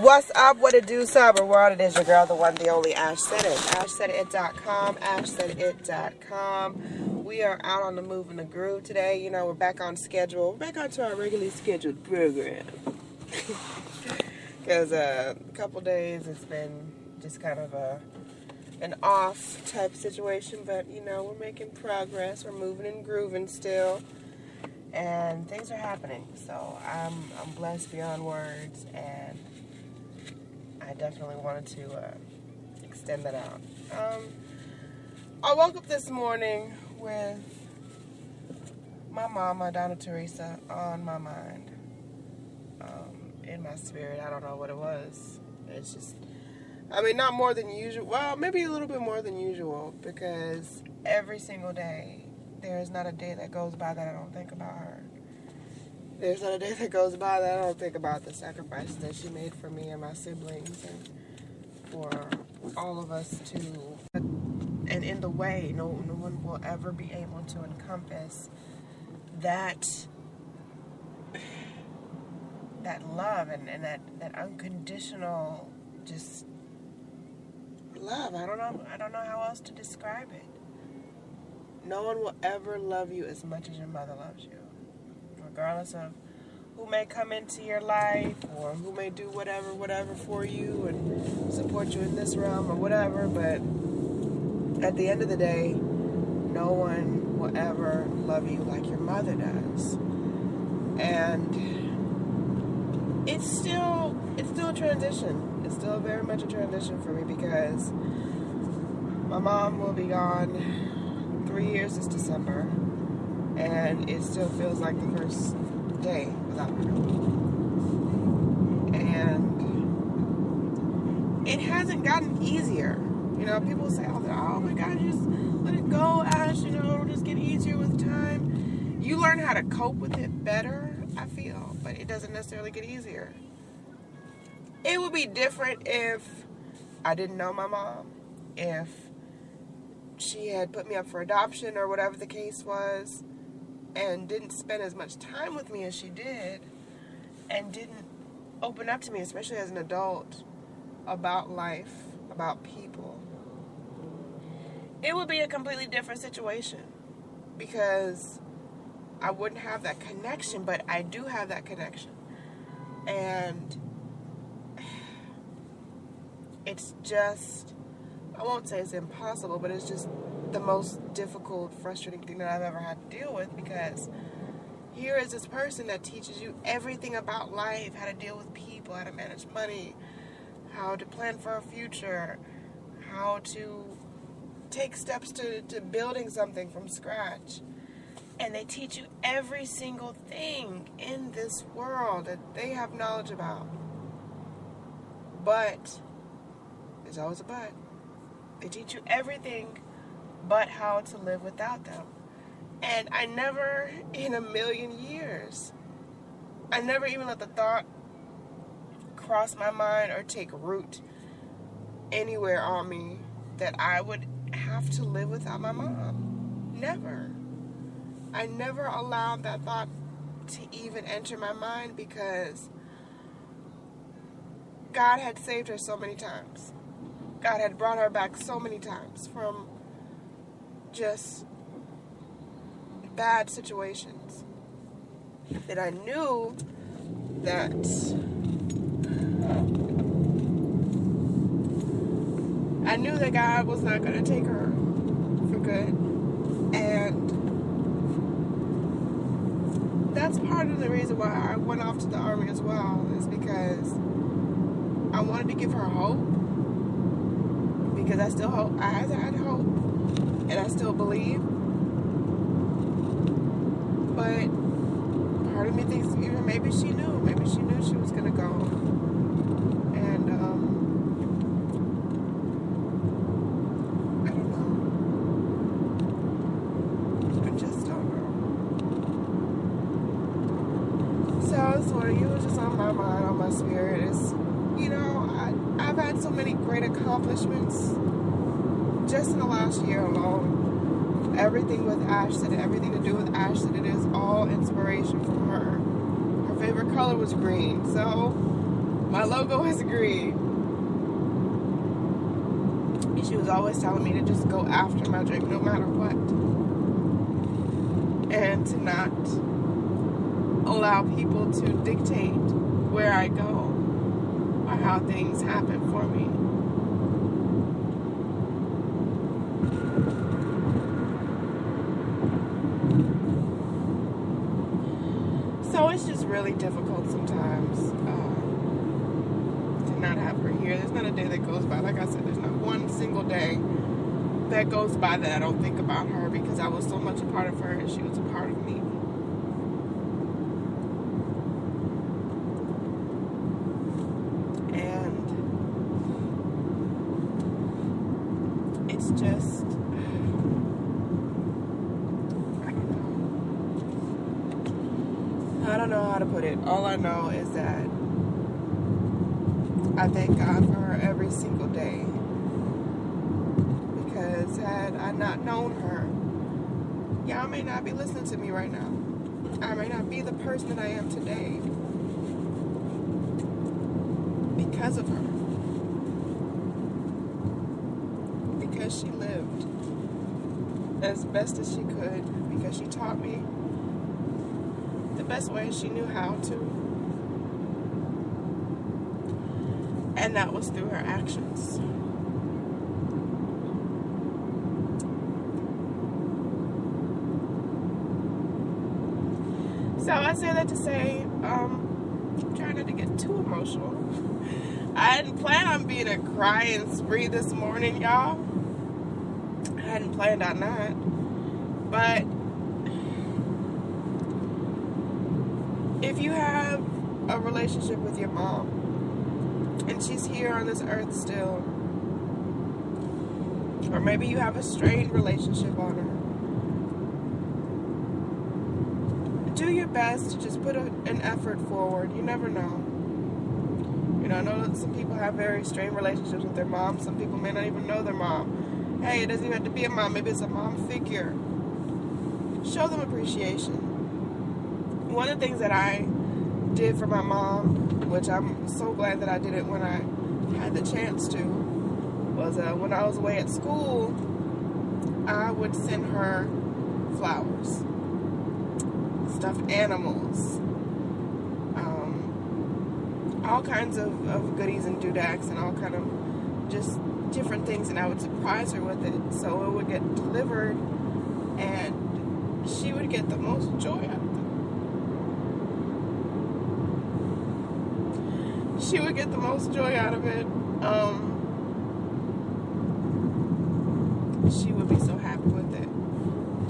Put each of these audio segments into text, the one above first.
What's up? What it do, cyber world? It is your girl, the one, the only Ash Said It. AshSaidIt.com. AshSaidIt.com. We are out on the move and the groove today. You know, we're back on schedule. We're back onto our regularly scheduled program. Because a couple days it's been just kind of an off type situation. But, you know, we're making progress. We're moving and grooving still. And things are happening. So I'm blessed beyond words. And I definitely wanted to extend that out. I woke up this morning with my mama, Donna Teresa, on my mind, in my spirit. I don't know what it was. It's just, I mean, not more than usual. Well, maybe a little bit more than usual, because every single day, there is not a day that goes by that I don't think about her. There's not a day that goes by that I don't think about the sacrifices that she made for me and my siblings and for all of us to. And in the way, no one will ever be able to encompass that love and that unconditional just love. I don't know how else to describe it. No one will ever love you as much as your mother loves you. Regardless of who may come into your life or who may do whatever for you and support you in this realm or whatever, but at the end of the day, no one will ever love you like your mother does. And it's still a transition. It's still very much a transition for me because my mom will be gone 3 years this December. And it still feels like the first day without her. And it hasn't gotten easier. You know, people say, oh my God, just let it go, Ash. You know, it'll just get easier with time. You learn how to cope with it better, I feel. But it doesn't necessarily get easier. It would be different if I didn't know my mom. If she had put me up for adoption or whatever the case was. And didn't spend as much time with me as she did, and didn't open up to me, especially as an adult, about life, about people. It would be a completely different situation because I wouldn't have that connection, but I do have that connection. And it's just, I won't say it's impossible, but it's just the most difficult, frustrating thing that I've ever had to deal with, because here is this person that teaches you everything about life, how to deal with people, how to manage money, how to plan for a future, how to take steps to building something from scratch. And they teach you every single thing in this world that they have knowledge about. But, there's always a but. They teach you everything but how to live without them. And I never, in a million years, I never even let the thought cross my mind or take root anywhere on me that I would have to live without my mom. Never. I never allowed that thought to even enter my mind because God had saved her so many times. God had brought her back so many times from just bad situations that I knew that God was not going to take her for good. And that's part of the reason why I went off to the Army as well, is because I wanted to give her hope, because I still hope, I had hope, and I still believe. But part of me thinks even maybe she knew she was gonna go. And I don't know. I just don't know. So this morning, it was just on my mind, on my spirit. Is, you know, I've had so many great accomplishments just in the last year alone. Everything with Ash Said It, everything to do with Ash Said It is all inspiration from her. Her favorite color was green. So My logo has agreed. She was always telling me to just go after my drink no matter what. And to not allow people to dictate where I go or how things happen for me. So it's just really difficult sometimes to not have her here. There's not a day that goes by. Like I said, there's not one single day that goes by that I don't think about her, because I was so much a part of her and she was a part of me. And it's just, I don't know how to put it. All I know is that I thank God for her every single day. Because had I not known her, y'all may not be listening to me right now. I may not be the person that I am today because of her. Because she lived as best as she could. Because she taught me the best way she knew how to. And that was through her actions. So I say that to say, I'm trying not to get too emotional. I didn't plan on being a crying spree this morning, y'all. I hadn't planned on that. But if you have a relationship with your mom, and she's here on this earth still, or maybe you have a strained relationship on her, do your best to just put an effort forward. You never know. You know, I know that some people have very strained relationships with their mom. Some people may not even know their mom. Hey, it doesn't even have to be a mom. Maybe it's a mom figure. Show them appreciation. One of the things that I did for my mom, which I'm so glad that I did it when I had the chance to, was when I was away at school, I would send her flowers, stuffed animals, all kinds of goodies and doodads and all kind of just different things, and I would surprise her with it. So it would get delivered and she would get the most joy out of it. She would get the most joy out of it. She would be so happy with it.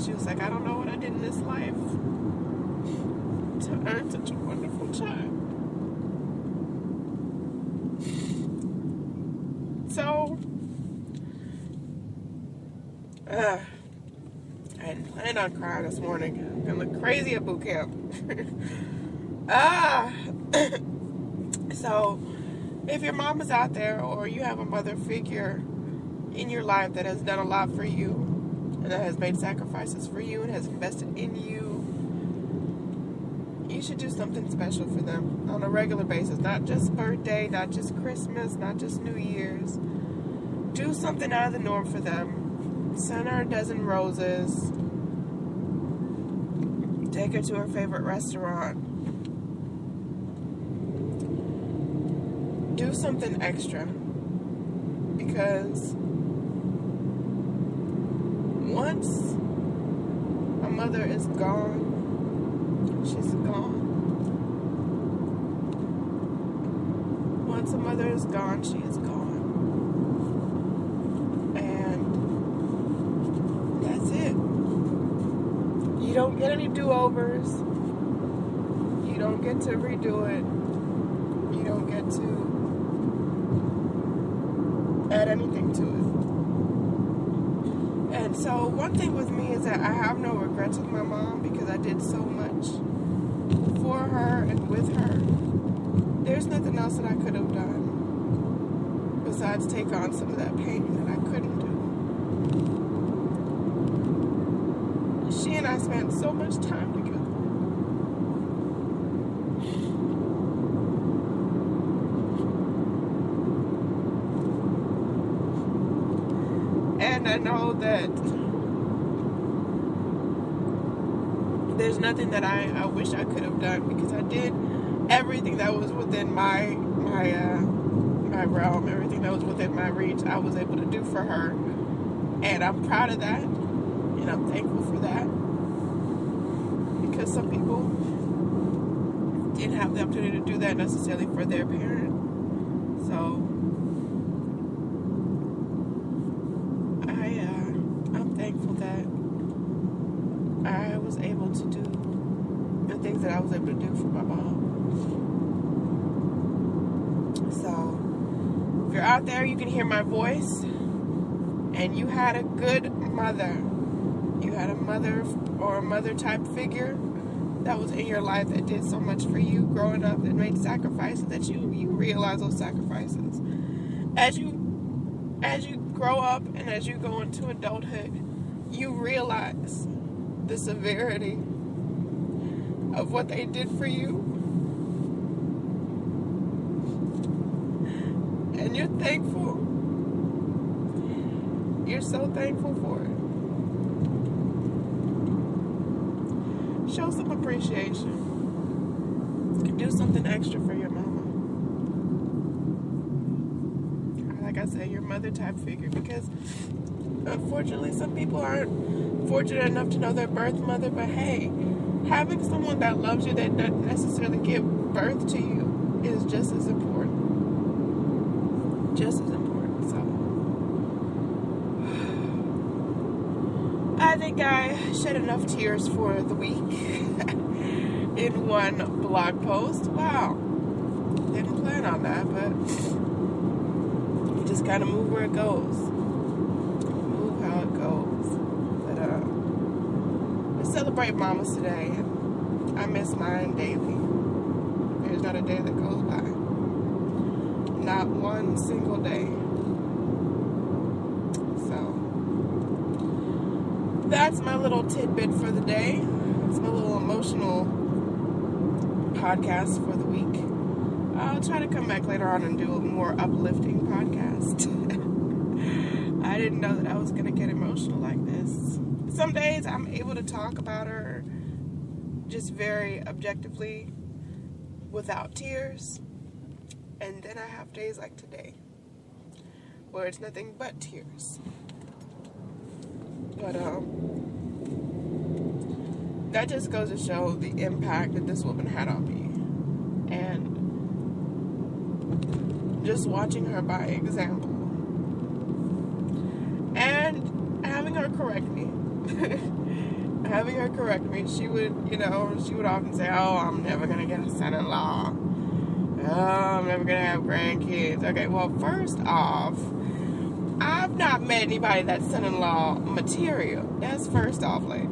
She was like, I don't know what I did in this life to earn such a wonderful child. So, I hadn't planned on crying this morning. I'm gonna look crazy at boot camp. So, if your mom is out there, or you have a mother figure in your life that has done a lot for you, and that has made sacrifices for you, and has invested in you, you should do something special for them on a regular basis. Not just birthday, not just Christmas, not just New Year's. Do something out of the norm for them. Send her a dozen roses. Take her to her favorite restaurant. Do something extra. Because once a mother is gone, she's gone. Once a mother is gone, she is gone. And that's it. You don't get any do-overs. You don't get to redo it. You don't get to add anything to it. And so one thing with me is that I have no regrets with my mom, because I did so much for her and with her. There's nothing else that I could have done besides take on some of that pain that I couldn't do. She and I spent so much time together. And I know that there's nothing that I wish I could have done, because I did everything that was within my realm, everything that was within my reach, I was able to do for her. And I'm proud of that. And I'm thankful for that. Because some people didn't have the opportunity to do that necessarily for their parent. So I'm thankful that I was able to do the things that I was able to do for my mom. So if you're out there, you can hear my voice, and you had a good mother. You had a mother or a mother type figure that was in your life that did so much for you growing up, that made sacrifices, that you realize those sacrifices. As you grow up and as you go into adulthood, you realize the severity of what they did for you. And you're thankful. You're so thankful for it. Show some appreciation. Do something extra for your mama. Like I said, your mother type figure, because unfortunately some people aren't fortunate enough to know their birth mother, but hey, having someone that loves you that doesn't necessarily give birth to you is just as important. Just as important. So I think I shed enough tears for the week in one blog post. Wow. Didn't plan on that, but you just gotta move where it goes. Move how it goes. But we celebrate mamas today, and I miss mine daily. There's not a day that goes by. Not one single day. So that's my little tidbit for the day. It's my little emotional podcast for the week. I'll try to come back later on and do a more uplifting podcast. I didn't know that I was going to get emotional like this. Some days I'm able to talk about her just very objectively without tears. And then I have days like today where it's nothing but tears. But that just goes to show the impact that this woman had on me. And just watching her by example. And having her correct me. She would often say, oh, I'm never going to get a son-in-law. Oh, I'm never going to have grandkids. Okay, well, first off, I've not met anybody that's son-in-law material. That's first off, lady.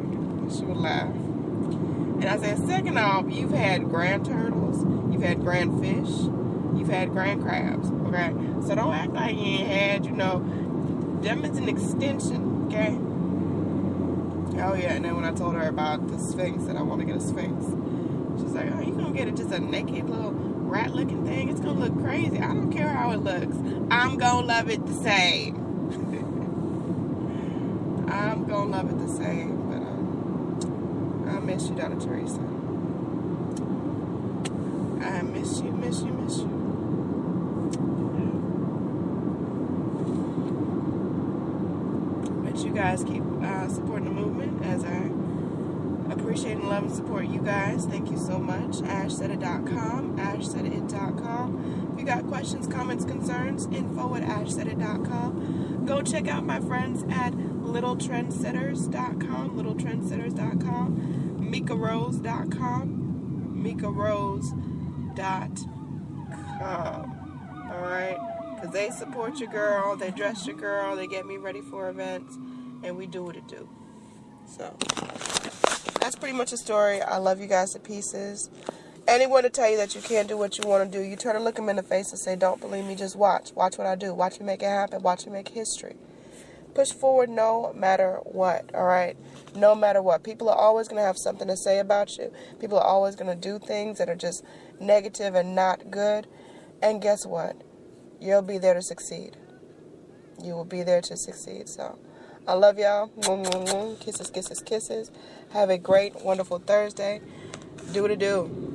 She would laugh. And I said, second off, you've had grand turtles, you've had grand fish, you've had grand crabs, okay? So don't act like you ain't had, them is an extension, okay? Oh, yeah, and then when I told her about the Sphinx, that I want to get a Sphinx, she's like, oh, you gonna get it just a naked little rat-looking thing? It's gonna look crazy. I don't care how it looks. I'm gonna love it the same. I'm gonna love it the same, but I miss you, Donna Teresa. I miss you. But you guys keep supporting the movement, as I appreciate and love and support you guys. Thank you so much. AshSaidIt.com, AshSaidIt.com. If you got questions, comments, concerns, info@AshSaidIt.com. Go check out my friends at LittleTrendsetters.com, LittleTrendsetters.com, MikaRose.com, MikaRose.com. Alright? Because they support your girl, they dress your girl, they get me ready for events, and we do what it do. So that's pretty much the story. I love you guys to pieces. Anyone to tell you that you can't do what you want to do, you turn and look them in the face and say, don't believe me, just watch. Watch what I do. Watch me make it happen. Watch me make history. Push forward no matter what, all right? No matter what. People are always going to have something to say about you. People are always going to do things that are just negative and not good. And guess what? You'll be there to succeed. You will be there to succeed. So I love y'all. Kisses, kisses, kisses. Have a great, wonderful Thursday. Do what it do.